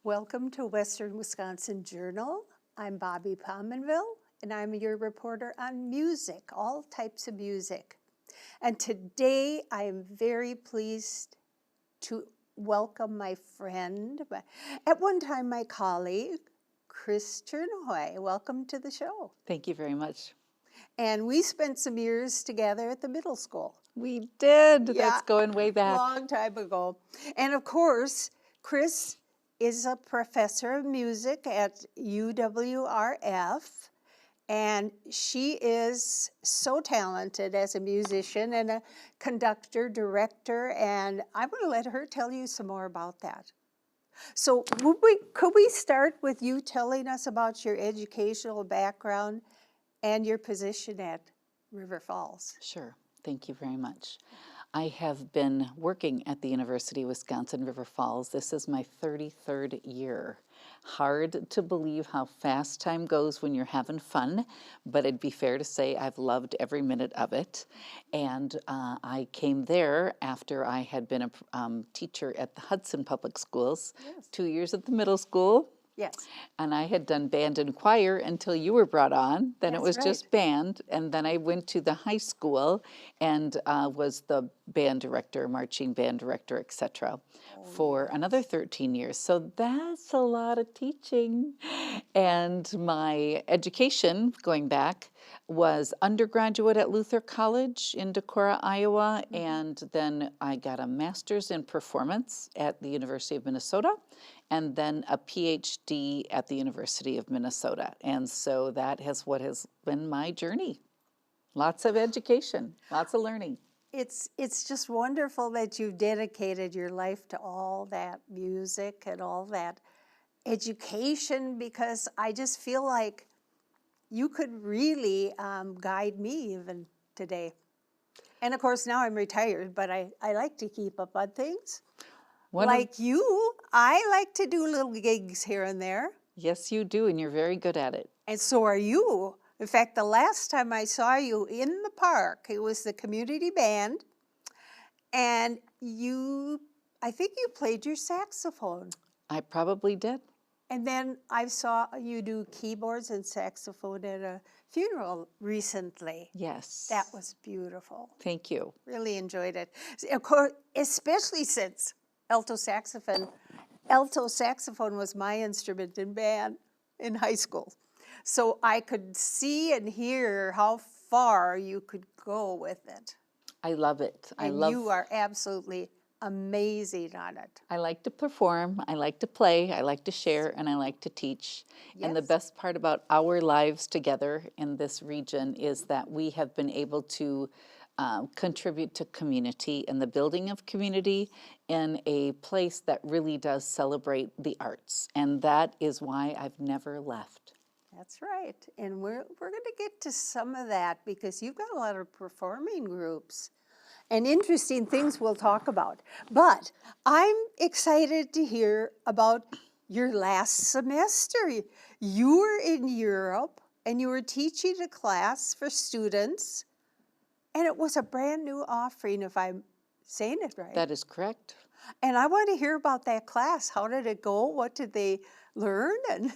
Welcome to Western Wisconsin Journal. I'm Bobbi Pominville, and I'm your reporter on music, all types of music. And today I am very pleased to welcome my friend, at one time my colleague, Kris Tjornehoj. Welcome to the show. Thank you very much. And we spent some years together at the middle school. We did. Yeah, That's going way back. Long time ago. And of course, Kris is a professor of music at UWRF, and she is so talented as a musician and a conductor, director, and I'm going to let her tell you some more about that. So could we start with you telling us about your educational background and your position at River Falls? Sure. Thank you very much. I have been working at the University of Wisconsin River Falls. This is my 33rd year. Hard to believe how fast time goes when you're having fun, but it'd be fair to say I've loved every minute of it. And I came there after I had been a teacher at the Hudson Public Schools, Yes. 2 years at the middle school. Yes. And I had done band and choir until you were brought on. Then it That's was just band. And then I went to the high school and was the band director, marching band director, etc. for another 13 years. So that's a lot of teaching. And my education, going back, was undergraduate at Luther College in Decorah, Iowa. And then I got a master's in performance at the University of Minnesota, and then a PhD at the University of Minnesota. And so that has what has been my journey. Lots of education, lots of learning. It's just wonderful that you've dedicated your life to all that music and all that education, because I just feel like you could really guide me even today. And of course, now I'm retired, but I like to keep up on things. Like you, I like to do little gigs here and there. Yes, you do, and you're very good at it. And so are you. In fact, the last time I saw you in the park, it was the community band, and I think you played your saxophone. I probably did. And then I saw you do keyboards and saxophone at a funeral recently. Yes. That was beautiful. Thank you. Really enjoyed it. Of course, especially since alto saxophone was my instrument in band in high school. So I could see and hear how far you could go with it. I love it. And you are absolutely amazing on it. I like to perform, I like to play, I like to share, and I like to teach. Yes. And the best part about our lives together in this region is that we have been able to contribute to community and the building of community in a place that really does celebrate the arts. And that is why I've never left. That's right. And we're going to get to some of that, because you've got a lot of performing groups and interesting things we'll talk about. But I'm excited to hear about your last semester. You were in Europe and you were teaching a class for students, and it was a brand new offering, if I'm saying it right. That is correct. And I want to hear about that class. How did it go? What did they learn?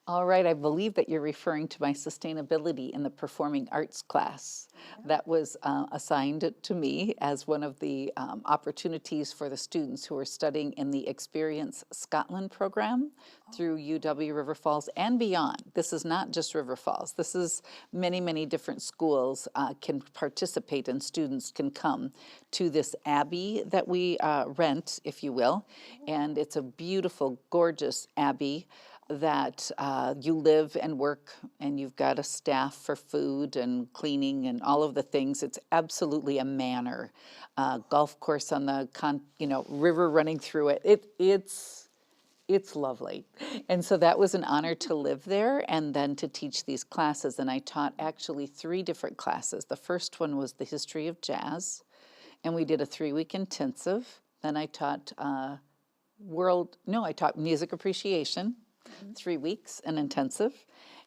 All right, I believe that you're referring to my sustainability in the performing arts class. That was assigned to me as one of the opportunities for the students who are studying in the Experience Scotland program through UW River Falls and beyond. This is not just River Falls. This is many, many different schools can participate, and students can come to this abbey that we rent, if you will. And it's a beautiful, gorgeous abbey that you live and work, and you've got a staff for food and cleaning and all of the things. It's absolutely a manor. Golf course on the river running through it. It's lovely. And so that was an honor to live there and then to teach these classes. And I taught actually 3 different classes. The first one was the history of jazz, and we did a 3-week intensive. Then I taught I taught music appreciation, 3 weeks, an intensive.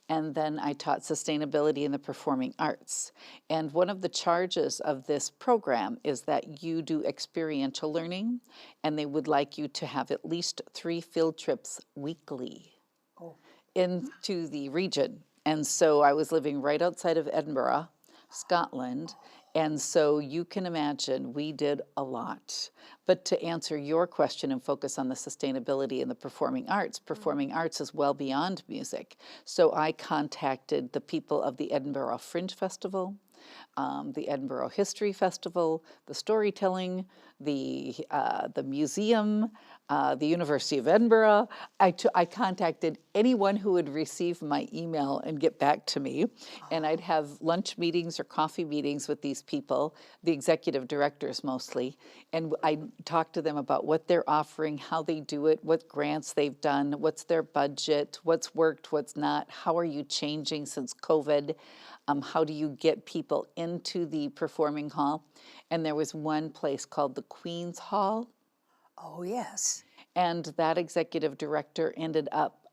and then I taught sustainability in the performing arts. And one of the charges of this program is that you do experiential learning, and they would like you to have at least 3 field trips weekly Oh, into the region. And so I was living right outside of Edinburgh, Scotland, and so you can imagine we did a lot. But to answer your question and focus on the sustainability in the performing arts is well beyond music. So I contacted the people of the Edinburgh Fringe Festival, the Edinburgh History Festival, the storytelling, the museum, the University of Edinburgh. I contacted anyone who would receive my email and get back to me. And I'd have lunch meetings or coffee meetings with these people, the executive directors mostly. And I talked to them about what they're offering, how they do it, what grants they've done, what's their budget, what's worked, what's not, how are you changing since COVID? How do you get people into the performing hall? And there was one place called the Queen's Hall, oh yes. and that executive director ended up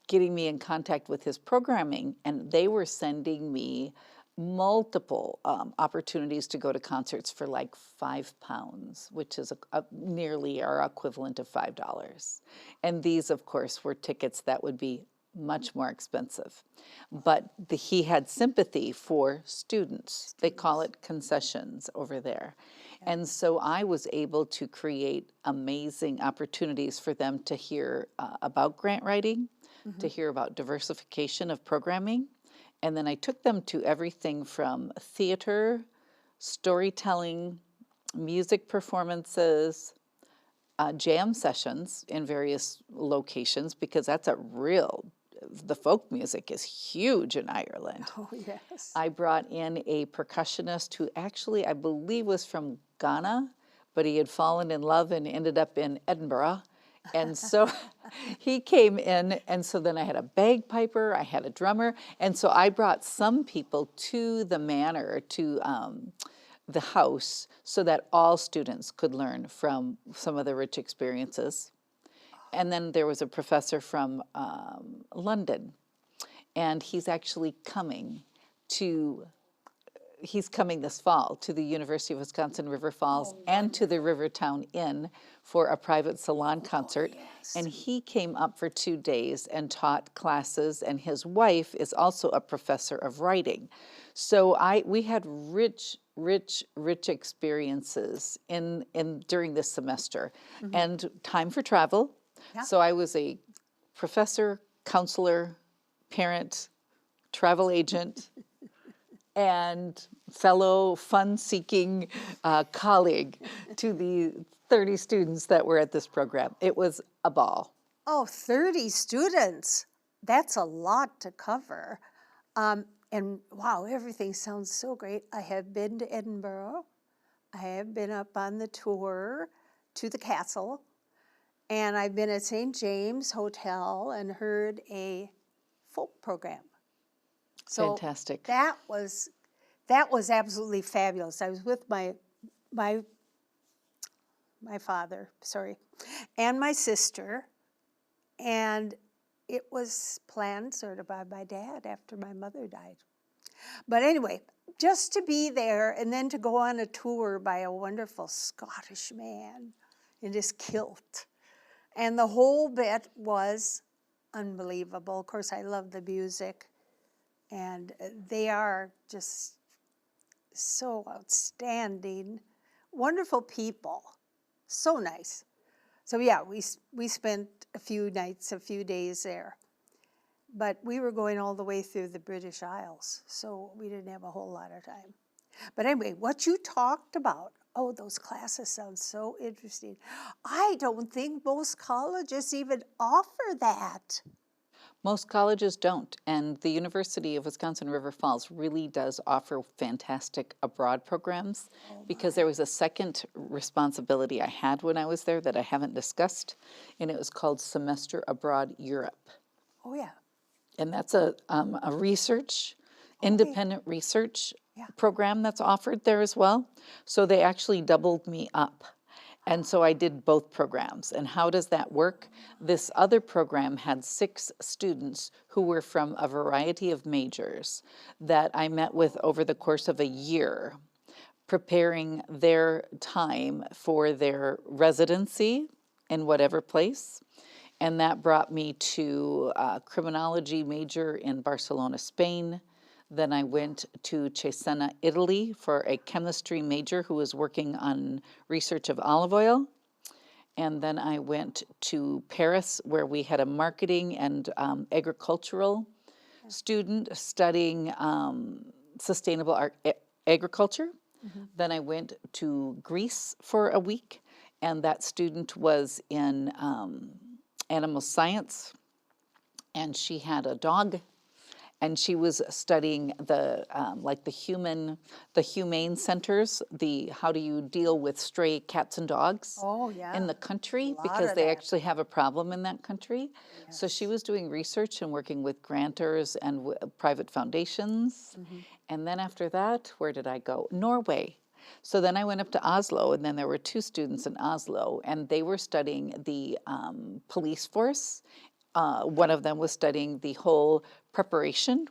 getting me in contact with his programming, and they were sending me multiple opportunities to go to concerts for like £5, which is nearly our equivalent of $5. And these, of course, were tickets that would be much more expensive. But he had sympathy for students. They call it concessions over there. And so I was able to create amazing opportunities for them to hear about grant writing, to hear about diversification of programming. And then I took them to everything from theater, storytelling, music performances, jam sessions in various locations, because the folk music is huge in Ireland. Oh yes. I brought in a percussionist who actually, I believe, was from Ghana, but he had fallen in love and ended up in Edinburgh. And so he came in, and so then I had a bagpiper, I had a drummer, and so I brought some people to the manor, to the house, so that all students could learn from some of the rich experiences. And then there was a professor from London, and he's actually coming this fall to the University of Wisconsin River Falls and to the Rivertown Inn for a private salon concert. yes. And he came up for 2 days and taught classes, and his wife is also a professor of writing. So we had rich experiences during this semester, and time for travel. Yeah. So I was a professor, counselor, parent, travel agent, and fellow fun-seeking colleague to the 30 students that were at this program. It was a ball. Oh, 30 students. That's a lot to cover. And wow, everything sounds so great. I have been to Edinburgh. I have been up on the tour to the castle. And I've been at St. James Hotel and heard a folk program. So Fantastic. that was absolutely fabulous. I was with my father, and my sister, and it was planned sort of by my dad after my mother died. But anyway, just to be there and then to go on a tour by a wonderful Scottish man in his kilt. And the whole bit was unbelievable. Of course, I love the music, and they are just so outstanding, wonderful people, so nice. So yeah, we spent a few days there, but we were going all the way through the British Isles, so we didn't have a whole lot of time. But anyway, what you talked about, oh, those classes sound so interesting. I don't think most colleges even offer that. Most colleges don't, and the University of Wisconsin River Falls really does offer fantastic abroad programs, because there was a second responsibility I had when I was there that I haven't discussed, and it was called Semester Abroad Europe. Oh yeah. And that's a research, independent research program that's offered there as well. So they actually doubled me up. And so I did both programs. And how does that work? This other program had 6 students who were from a variety of majors that I met with over the course of a year, preparing their time for their residency in whatever place. And that brought me to a criminology major in Barcelona, Spain. Then I went to Cesena, Italy for a chemistry major who was working on research of olive oil. And then I went to Paris where we had a marketing and agricultural student studying sustainable agriculture. Then I went to Greece for a week, and that student was in animal science, and she had a dog, and she was studying the like the humane centers, the how do you deal with stray cats and dogs Oh, yeah. in the country, lot because of they that. actually have a problem in that country. So she was doing research and working with grantors and private foundations. And then after that, where did I go? Norway. So then I went up to Oslo, and then there were 2 students in Oslo, and they were studying the police force. One of them was studying the whole preparation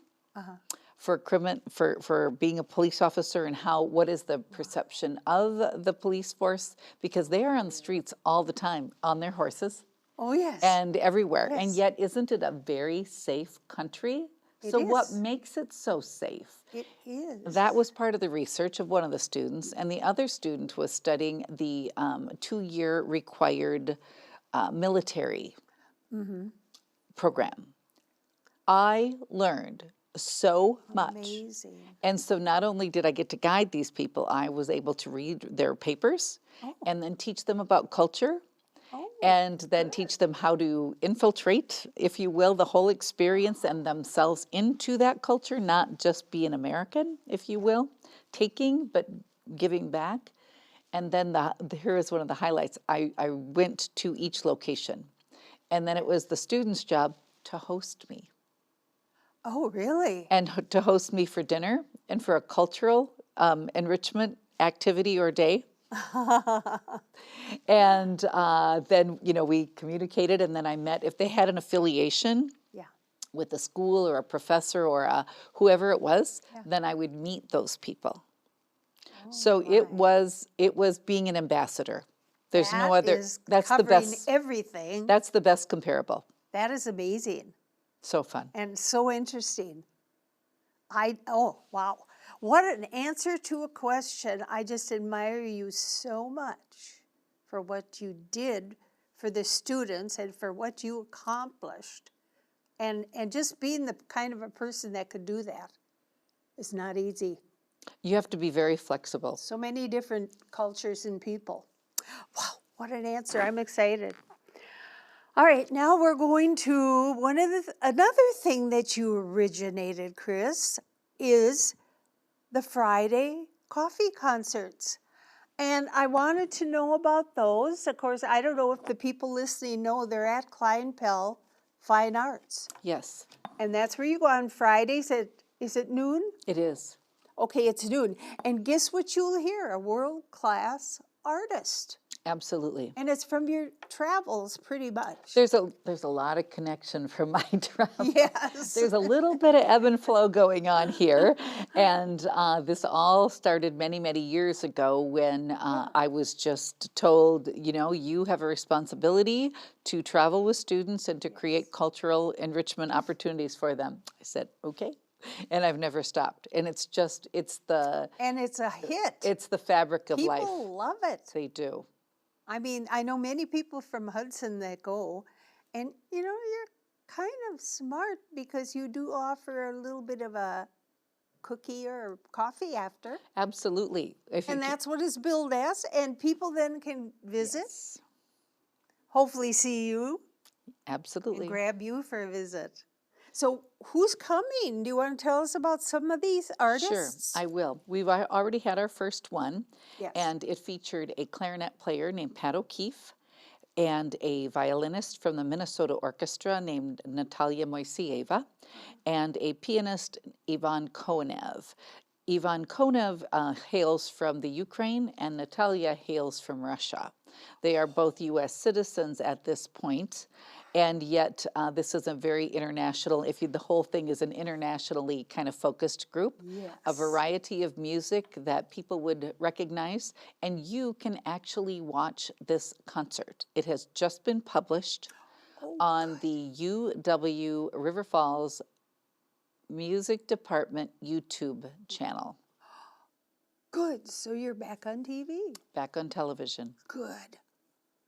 for being a police officer, and what is the perception of the police force, because they are on the streets all the time on their horses Oh, yes. and everywhere. And Yes. yet, isn't it a very safe country? So what is. makes it so safe? It is. That was part of the research of one of the students, and the other student was studying the 2-year required military program. I learned so much. Amazing. And so not only did I get to guide these people, I was able to read their papers and then teach them about culture. And then teach them how to infiltrate, if you will, the whole experience and themselves into that culture, not just be an American, if you will, taking but giving back. And then here is one of the highlights. I went to each location, and then it was the student's job to host me, Oh, really? and to host me for dinner and for a cultural enrichment activity or day. And then, we communicated, and then I met, if they had an affiliation Yeah. with a school or a professor or whoever it was, then I would meet those people. So it was being an ambassador. There's no That other, is that's the covering best, everything. that's the best comparable. That is amazing So fun. and so interesting. Oh, wow. What an answer to a question. I just admire you so much for what you did for the students and for what you accomplished. And just being the kind of a person that could do that is not easy. You have to be very flexible. So many different cultures and people. Wow, what an answer. I'm excited. All right, now we're going to another thing that you originated, Kris, is the Friday coffee concerts. And I wanted to know about those. Of course, I don't know if the people listening know, they're at Kleinpell Fine Arts. Yes, And that's where you go on Fridays is it noon? it is. Okay, it's noon. And guess what you'll hear? A world-class artist. Absolutely. And it's from your travels, pretty much. There's a lot of connection from my travels. Yes. There's a little bit of ebb and flow going on here. And this all started many, many years ago when I was just told, you have a responsibility to travel with students and to create cultural enrichment opportunities for them. I said, okay. And I've never stopped. And it's And it's a hit. it's the fabric of life. People love it. They do. I mean, I know many people from Hudson that go, and you're kind of smart because you do offer a little bit of a cookie or coffee after. Absolutely. And that's what it's billed as, and people then can visit, Yes. hopefully see you, Absolutely. and grab you for a visit. So who's coming? Do you want to tell us about some of these artists? Sure, I will. We've already had our first one, Yes. and it featured a clarinet player named Pat O'Keefe and a violinist from the Minnesota Orchestra named Natalia Moiseyeva, and a pianist, Ivan Konev. Ivan Konev hails from the Ukraine, and Natalia hails from Russia. They are both U.S. citizens at this point, and yet this is a very international, the whole thing is an internationally kind of focused group, a Yes. variety of music that people would recognize, and you can actually watch this concert. It has just been published Oh, on the UW River Falls Music Department YouTube channel, good. So you're back on TV. back on television. Good.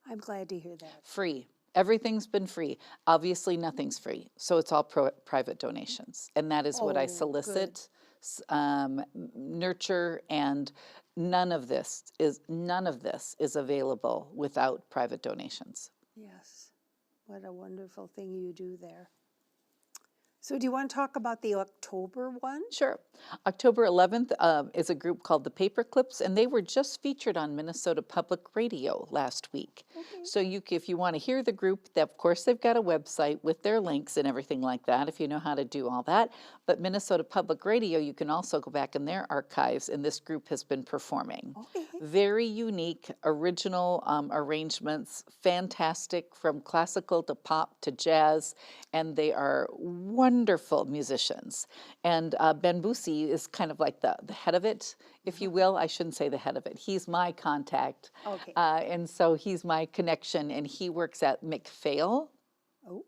I'm glad to hear that. Free. Everything's been free. Obviously, nothing's free. So it's all private donations. And that is what I Oh, good. solicit, nurture, and none of this is available without private donations. Yes. What a wonderful thing you do there. So do you want to talk about the October one? Sure. October 11th is a group called the Paperclips, and they were just featured on Minnesota Public Radio last week. Okay. So if you want to hear the group, of course, they've got a website with their links and everything like that, if you know how to do all that. But Minnesota Public Radio, you can also go back in their archives, and this group has been performing. Okay. Very unique, original arrangements, fantastic, from classical to pop to jazz, and they are wonderful musicians. And Ben Boosie is kind of like the head of it, if you will. I shouldn't say the head of it. He's my contact. Okay. And so he's my connection, and he works at McPhail, Oh,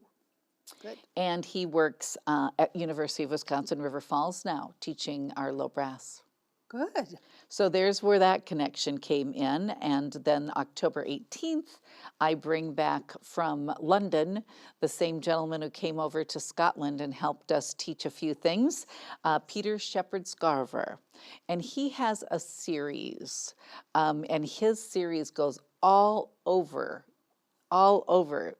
good. and he works at University of Wisconsin River Falls now, teaching our low brass. Good. So there's where that connection came in. And then October 18th, I bring back from London the same gentleman who came over to Scotland and helped us teach a few things, Peter Shepherd-Scarver. And he has a series, and his series goes all over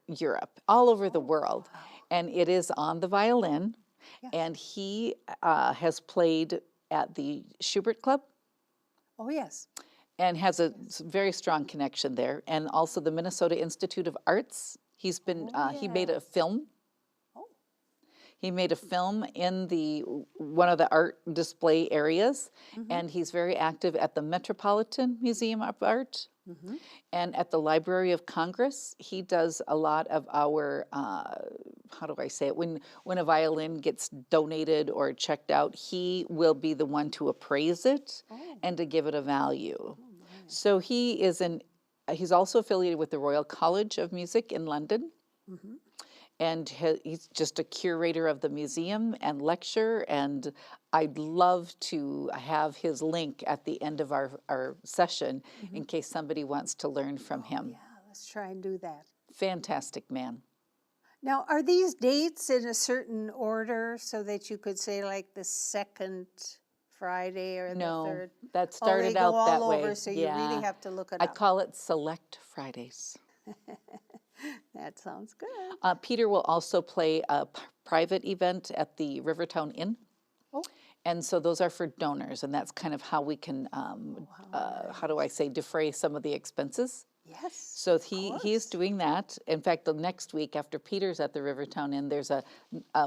Europe, all over the world. And it is on the violin. Yes. And he has played at the Schubert Club Oh, yes. and has a very strong connection there. And also the Minnesota Institute of Arts. He's been, he made a film. Oh. He made a film in one of the art display areas, and he's very active at the Metropolitan Museum of Art and at the Library of Congress. He does a lot of our, how do I say it, when a violin gets donated or checked out, he will be the one to appraise it and to give it a value. So he's also affiliated with the Royal College of Music in London. And he's just a curator of the museum and lecture, and I'd love to have his link at the end of our session in case somebody wants to learn from him. Yeah, let's try and do that. Fantastic man. Now, are these dates in a certain order so that you could say like the second Friday or the No, third? that started they go out that all way. over, so you really have to look it I up. call it Select Fridays. That sounds good. Peter will also play a private event at the Rivertown Inn. Oh. And so those are for donors, and that's kind of how we can, how do I say, defray some of the expenses. Yes. So he is doing that. In fact, the next week after Peter's at the Rivertown Inn, there's a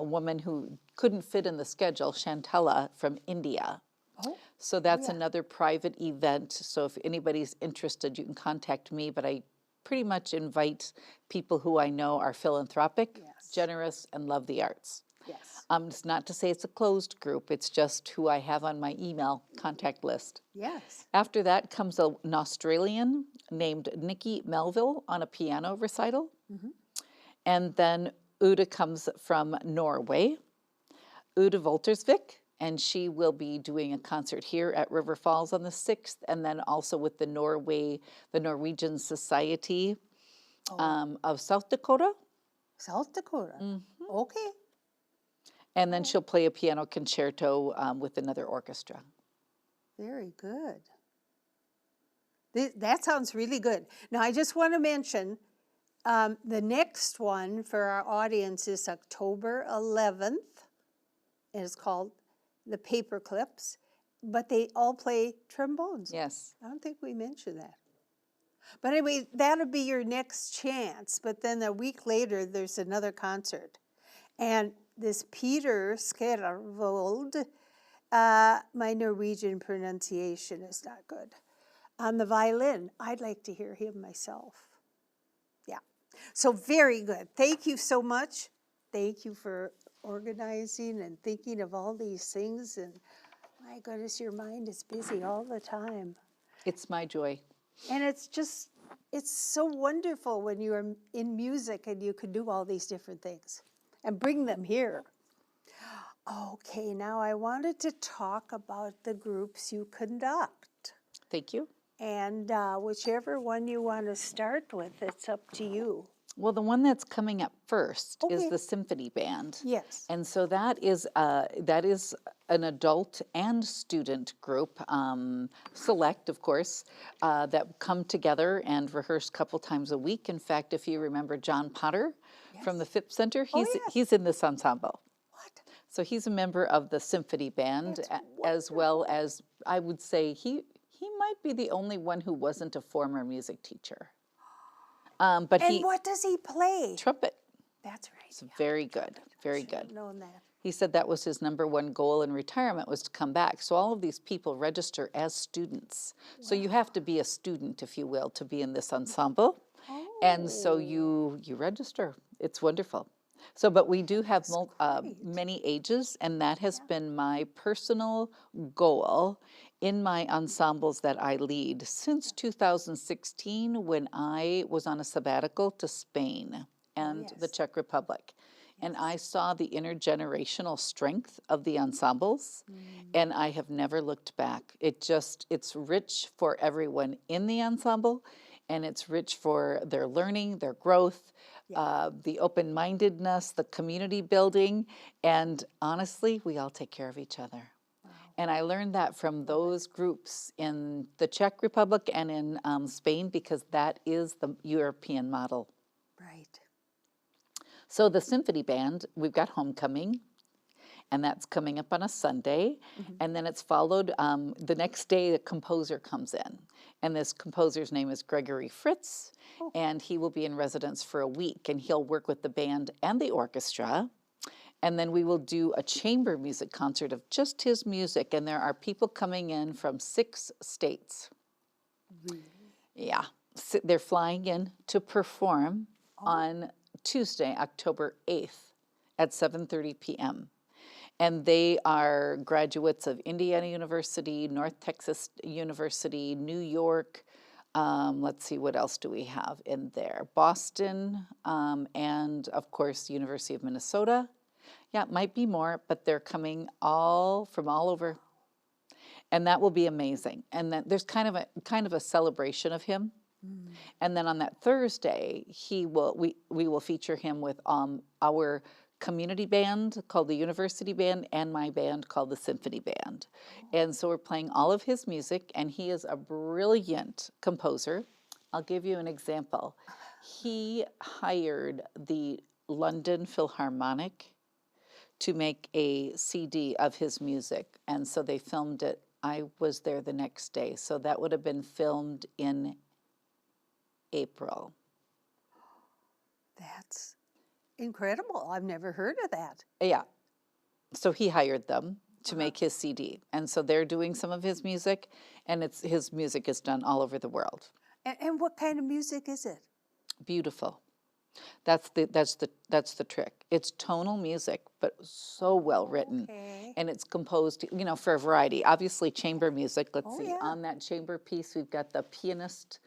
woman who couldn't fit in the schedule, Shantella from India. Oh. So that's another private event. So if anybody's interested, you can contact me, but I pretty much invite people who I know are philanthropic, generous, and love the arts. Yes. It's not to say it's a closed group, it's just who I have on my email contact list. Yes. After that comes an Australian named Nikki Melville on a piano recital. And then Uda comes from Norway, Uda Voltersvik, and she will be doing a concert here at River Falls on the 6th, and then also with the Norwegian Society of South Dakota. South Dakota. Okay. And then she'll play a piano concerto with another orchestra. Very good. That sounds really good. Now, I just want to mention the next one for our audience is October 11th. And it's called the Paperclips, but they all play trombones. Yes. I don't think we mentioned that. But anyway, that'll be your next chance. But then a week later, there's another concert. And this Peter Skervold, my Norwegian pronunciation is not good. on the violin. I'd like to hear him myself. Yeah. So very good. Thank you so much. Thank you for organizing and thinking of all these things. And my goodness, your mind is busy all the time. It's my joy. And it's so wonderful when you're in music and you can do all these different things and bring them here. Okay, now I wanted to talk about the groups you conduct. Thank you. And whichever one you want to start with, it's up to you. Well, the one that's coming up first is Okay. the symphony band. Yes. And so that is an adult and student group, select, of course, that come together and rehearse a couple times a week. In fact, if you remember John Potter from the Phipps Center, Oh, yes. he's in this ensemble. What? So he's a member of the symphony band, That's as well as, I would say, he might be the only one who wasn't a former music teacher. But And what does he play? trumpet. That's right. It's very good, very Should good. have known that. He said that was his number one goal in retirement, was to come back. So all of these people register as students. So you have to be a student, if you will, to be in this ensemble. And so you register. It's wonderful. So, but we do have many ages, and that has been my personal goal in my ensembles that I lead since 2016, when I was on a sabbatical to Spain and the Czech Republic. And I saw the intergenerational strength of the ensembles, and I have never looked back. It's rich for everyone in the ensemble, and it's rich for their learning, their growth, the open-mindedness, the community building, and honestly, we all take care of each other. Wow. And I learned that from those groups in the Czech Republic and in Spain, because that is the European model. Right. So the symphony band, we've got homecoming, and that's coming up on a Sunday. And then it's followed, the next day the composer comes in. And this composer's name is Gregory Fritz, and he will be in residence for a week, and he'll work with the band and the orchestra. And then we will do a chamber music concert of just his music, and there are people coming in from 6 states. Really? Yeah, so they're flying in to perform on Tuesday, October 8th at 7:30 p.m. And they are graduates of Indiana University, North Texas University, New York. Let's see, what else do we have in there? Boston, and of course, University of Minnesota. Yeah, it might be more, but they're coming from all over. And that will be amazing. And then there's kind of a celebration of him. And then on that Thursday, we will feature him with our community band called the University Band and my band called the Symphony Band. And so we're playing all of his music, and he is a brilliant composer. I'll give you an example. He hired the London Philharmonic to make a CD of his music, and so they filmed it. I was there the next day, so that would have been filmed in April. That's incredible. I've never heard of that. Yeah. So he hired them to make his CD. And so they're doing some of his music, and his music is done all over the world. And what kind of music is it? Beautiful. That's the trick. It's tonal music, but so well written. Okay. And it's composed, for a variety. Obviously chamber music. Let's see. Yeah. On that chamber piece, we've got the pianist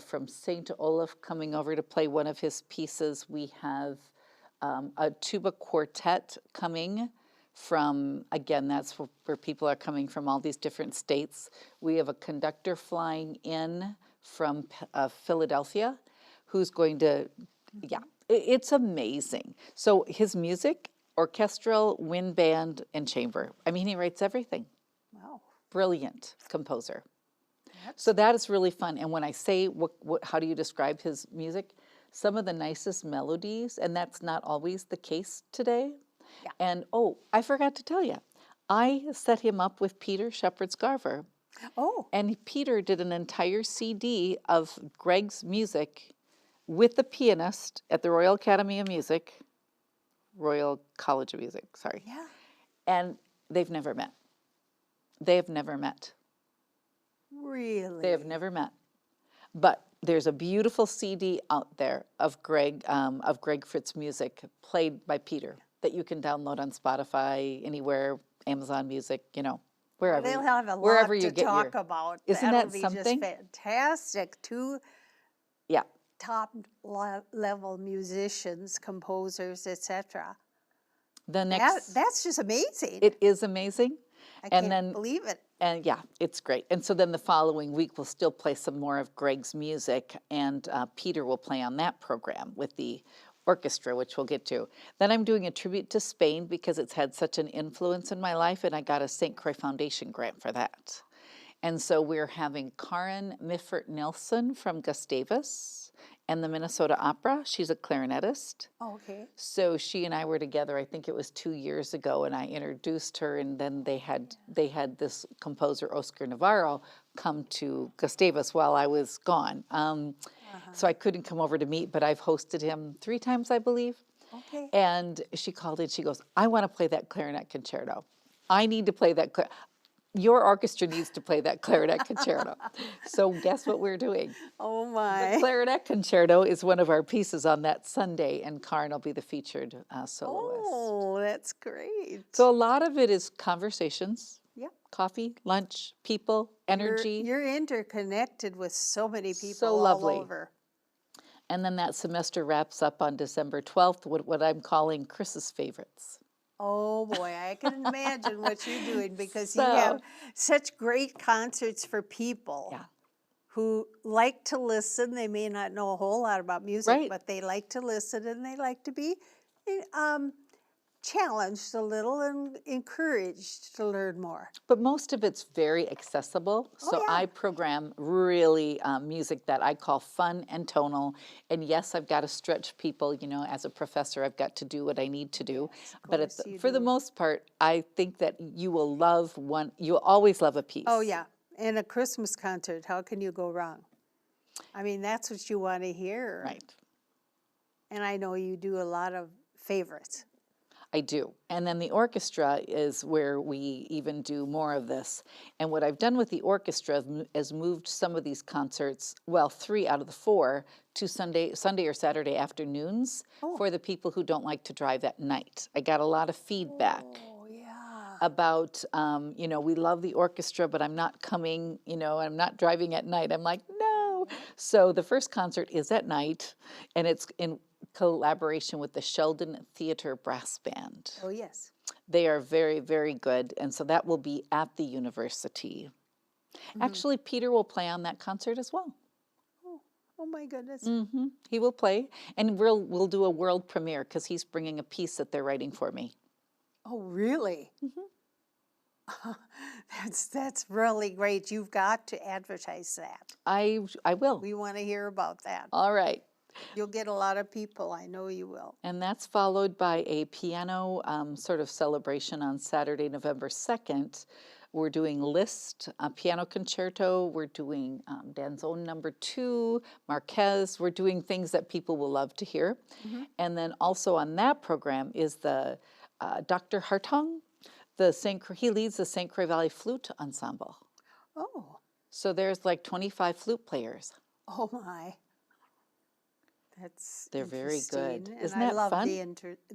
from St. Olaf coming over to play one of his pieces. We have a tuba quartet coming from, again, that's where people are coming from all these different states. We have a conductor flying in from Philadelphia who's going to, it's amazing. So his music, orchestral, wind band, and chamber. I mean, he writes everything. Wow. Brilliant composer. So that is really fun. And when I say, how do you describe his music? Some of the nicest melodies, and that's not always the case today. Yeah. And, I forgot to tell you, I set him up with Peter Shepherd-Scarver. Oh. And Peter did an entire CD of Greg's music with the pianist at the Royal Academy of Music, Royal College of Music, sorry. Yeah. And they've never met. They have never met. Really? They have never met. But there's a beautiful CD out there of Greg Fritz music played by Peter that you can download on Spotify, anywhere, Amazon Music, wherever. They'll have a wherever lot you to get talk your. about. Isn't That'll that be something? just fantastic. Two Yeah. top level musicians, composers, etc. The next, That's just amazing. it is amazing. I And can't then, believe it. and yeah, it's great. And so then the following week, we'll still play some more of Greg's music, and Peter will play on that program with the orchestra, which we'll get to. Then I'm doing a tribute to Spain because it's had such an influence in my life, and I got a St. Croix Foundation grant for that. And so we're having Karen Miffert Nilsson from Gustavus and the Minnesota Opera. She's a clarinetist. Okay. So she and I were together, I think it was 2 years ago, and I introduced her, and then they had this composer, Oscar Navarro, come to Gustavus while I was gone. So I couldn't come over to meet, but I've hosted him 3 times, I believe. Okay. And she called in, she goes, I want to play that clarinet concerto. I need to play that. Your orchestra needs to play that clarinet concerto. So guess what we're doing? Oh The my. clarinet concerto is one of our pieces on that Sunday, and Karen will be the featured soloist. Oh, that's great. So a lot of it is conversations, Yep. coffee, lunch, people, energy. You're interconnected with so many people So all lovely. over. And then that semester wraps up on December 12th, what I'm calling Kris's favorites. Oh boy, I can imagine what you're doing because you So- have such great concerts for people Yeah. who like to listen. They may not know a whole lot about music, Right. but they like to listen and they like to be challenged a little and encouraged to learn more. But most of it's very accessible. So yeah. I program really music that I call fun and tonal. And yes, I've got to stretch people. As a professor, I've got to do what I need to do. But course you for the do. most part, I think that you will love one. You'll always love a piece. Oh yeah, and a Christmas concert, how can you go wrong? I mean, that's what you want to hear. Right. And I know you do a lot of favorites. I do. And then the orchestra is where we even do more of this. And what I've done with the orchestra is moved some of these concerts, well, 3 out of the 4, to Sunday or Saturday afternoons for the people who don't like to drive at night. I got a lot of feedback Oh yeah. about, we love the orchestra, but I'm not coming, I'm not driving at night. I'm like, no. So the first concert is at night, and it's in collaboration with the Sheldon Theater Brass Band. Oh yes. They are very, very good, and so that will be at the university. Actually, Peter will play on that concert as well. Oh my goodness. He will play, and we'll do a world premiere because he's bringing a piece that they're writing for me. Oh really? That's really great. You've got to advertise that. I will. We want to hear about that. All right. You'll get a lot of people. I know you will. And that's followed by a piano sort of celebration on Saturday, November 2nd. We're doing Liszt, a piano concerto. We're doing Danzón number 2, Marquez. We're doing things that people will love to hear. And then also on that program is the Dr. Hartong. He leads the St. Croix Valley Flute Ensemble. Oh. So there's like 25 flute players. Oh my. That's They're very good. interesting. Isn't And I that love fun?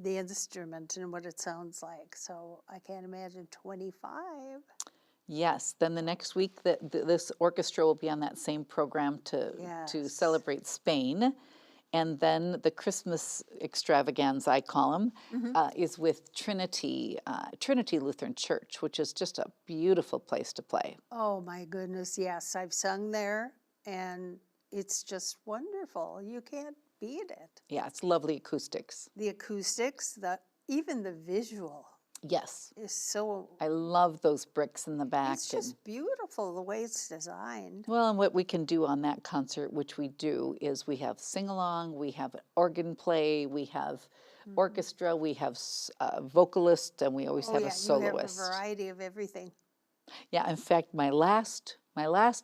the instrument and what it sounds like. So I can't imagine 25. Yes, then the next week this orchestra will be on that same program to Yes. celebrate Spain. And then the Christmas extravaganza, I call them, is with Trinity Lutheran Church, which is just a beautiful place to play. Oh my goodness, yes. I've sung there and it's just wonderful. You can't beat it. Yeah, it's lovely acoustics. The acoustics, even the visual Yes, is so, I love those bricks in the back. it's just beautiful the way it's designed. Well, and what we can do on that concert, which we do, is we have sing-along, we have organ play, we have orchestra, we have vocalist, and we always have a You have a soloist. variety of everything. Yeah, in fact, my last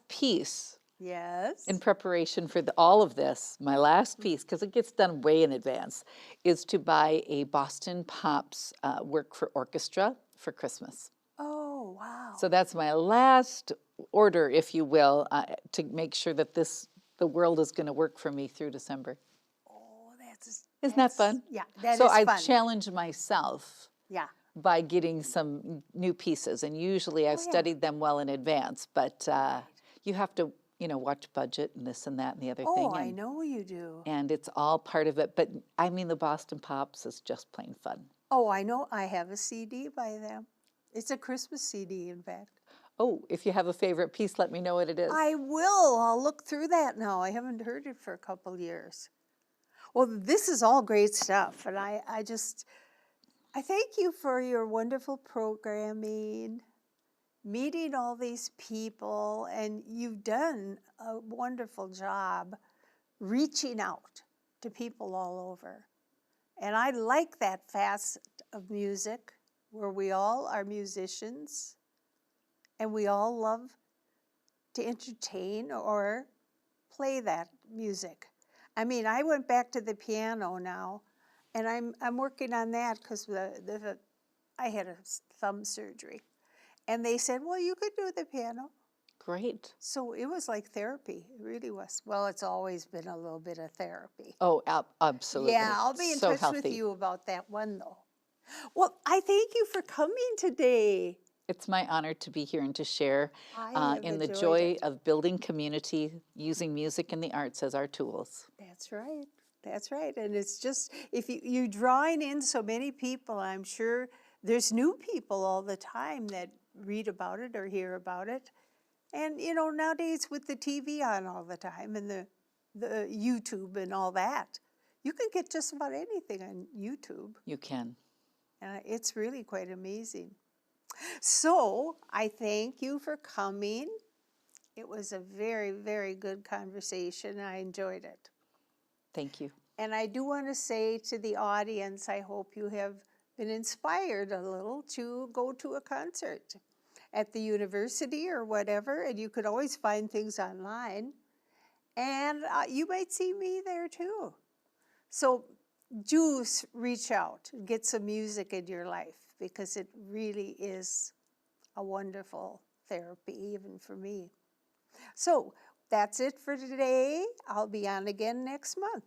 piece Yes. in preparation for all of this, my last piece, because it gets done way in advance, is to buy a Boston Pops work for orchestra for Christmas. Oh, wow. So that's my last order, if you will, to make sure that the world is going to work for me through December. Oh, Isn't that fun? yeah, that So is I've fun. challenged myself Yeah. by getting some new pieces, and usually I've Oh, yeah. studied them well in advance, but you have to, watch budget and this and that and the other Oh, thing, I know you do. and it's all part of it. But I mean, the Boston Pops is just plain fun. Oh, I know. I have a CD by them. It's a Christmas CD, in fact. Oh, if you have a favorite piece, let me know what it is. I will. I'll look through that now. I haven't heard it for a couple years. Well, this is all great stuff, and I thank you for your wonderful programming, meeting all these people, and you've done a wonderful job reaching out to people all over. And I like that facet of music where we all are musicians and we all love to entertain or play that music. I mean, I went back to the piano now, and I'm working on that because I had a thumb surgery, and they said, well, you could do the piano. Great. So it was like therapy. It really was. Well, it's always been a little bit of therapy. Oh, absolutely. Yeah, I'll be in So touch healthy. with you about that one, though. Well, I thank you for coming today. It's my honor to be here and to share I have in the enjoyed joy it. of building community, using music and the arts as our tools. That's right. That's right. And it's just, if you're drawing in so many people, I'm sure there's new people all the time that read about it or hear about it. And, nowadays with the TV on all the time and the YouTube and all that, you can get just about anything on YouTube. You can. And it's really quite amazing. So I thank you for coming. It was a very, very good conversation. I enjoyed it. Thank you. And I do want to say to the audience, I hope you have been inspired a little to go to a concert at the university or whatever, and you could always find things online. And you might see me there too. So do reach out, get some music in your life, because it really is a wonderful therapy, even for me. So that's it for today. I'll be on again next month.